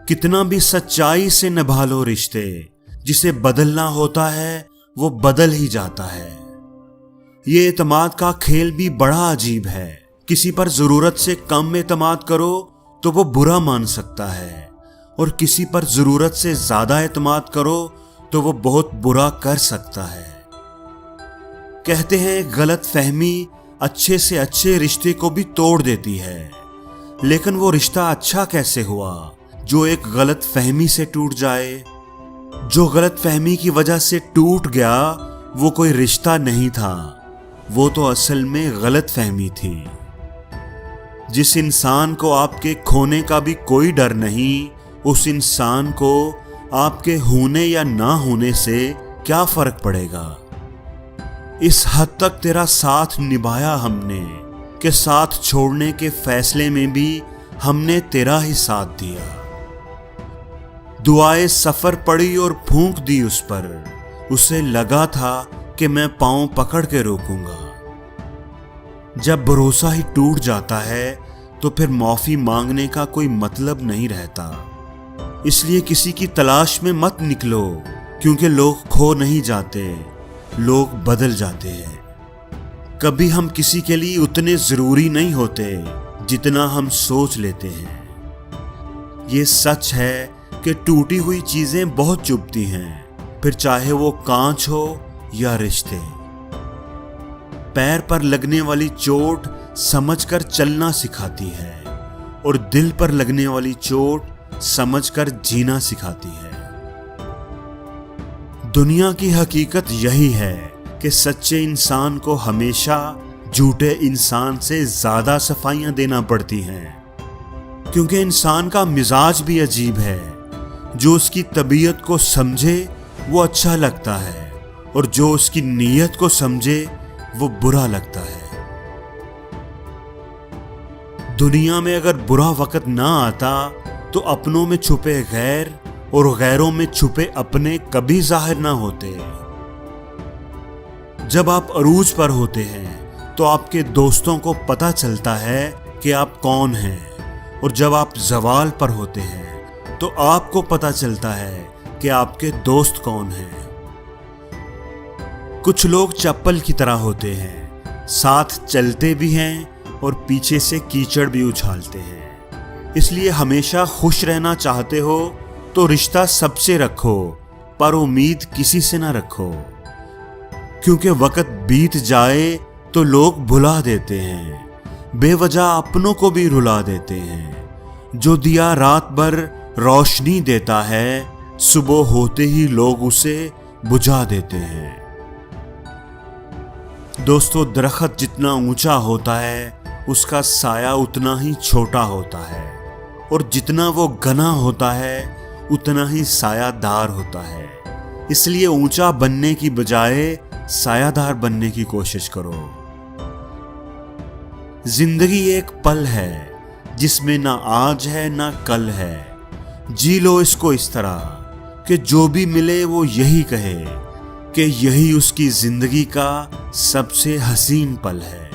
कितना भी सच्चाई से निभा लो रिश्ते, जिसे बदलना होता है वो बदल ही जाता है। ये एतमाद का खेल भी बड़ा अजीब है। किसी पर जरूरत से कम एतमाद करो तो वो बुरा मान सकता है, और किसी पर जरूरत से ज्यादा एतमाद करो तो वो बहुत बुरा कर सकता है। कहते हैं गलत फहमी अच्छे से अच्छे रिश्ते को भी तोड़ देती है, लेकिन वो रिश्ता अच्छा कैसे हुआ जो एक गलत फहमी से टूट जाए। जो गलत फहमी की वजह से टूट गया वो कोई रिश्ता नहीं था, वो तो असल में गलत फहमी थी। जिस इंसान को आपके खोने का भी कोई डर नहीं, उस इंसान को आपके होने या ना होने से क्या फर्क पड़ेगा। इस हद तक तेरा साथ निभाया हमने कि साथ छोड़ने के फैसले में भी हमने तेरा ही साथ दिया। दुआएं सफर पड़ी और फूंक दी उस पर, उसे लगा था कि मैं पांव पकड़ के रोकूंगा। जब भरोसा ही टूट जाता है तो फिर माफी मांगने का कोई मतलब नहीं रहता। इसलिए किसी की तलाश में मत निकलो, क्योंकि लोग खो नहीं जाते, लोग बदल जाते हैं। कभी हम किसी के लिए उतने जरूरी नहीं होते जितना हम सोच लेते हैं। ये सच है कि टूटी हुई चीजें बहुत चुभती हैं, फिर चाहे वो कांच हो या रिश्ते। पैर पर लगने वाली चोट समझकर चलना सिखाती है, और दिल पर लगने वाली चोट समझकर जीना सिखाती है। दुनिया की हकीकत यही है कि सच्चे इंसान को हमेशा झूठे इंसान से ज्यादा सफाइयां देना पड़ती हैं, क्योंकि इंसान का मिजाज भी अजीब है। जो उसकी तबीयत को समझे वो अच्छा लगता है, और जो उसकी नीयत को समझे वो बुरा लगता है। दुनिया में अगर बुरा वक्त ना आता तो अपनों में छुपे गैर और गैरों में छुपे अपने कभी जाहिर ना होते। जब आप अरूज पर होते हैं तो आपके दोस्तों को पता चलता है कि आप कौन हैं, और जब आप जवाल पर होते हैं तो आपको पता चलता है कि आपके दोस्त कौन हैं। कुछ लोग चप्पल की तरह होते हैं, साथ चलते भी हैं और पीछे से कीचड़ भी उछालते हैं। इसलिए हमेशा खुश रहना चाहते हो तो रिश्ता सबसे रखो, पर उम्मीद किसी से ना रखो, क्योंकि वक्त बीत जाए तो लोग भुला देते हैं, बेवजह अपनों को भी रुला देते हैं। जो दिया रात भर रोशनी देता है, सुबह होते ही लोग उसे बुझा देते हैं। दोस्तों, दरख्त जितना ऊंचा होता है उसका साया उतना ही छोटा होता है, और जितना वो घना होता है उतना ही सायादार होता है। इसलिए ऊंचा बनने की बजाय सायादार बनने की कोशिश करो। जिंदगी एक पल है जिसमें ना आज है ना कल है। जी लो इसको इस तरह कि जो भी मिले वो यही कहे कि यही उसकी जिंदगी का सबसे हसीन पल है।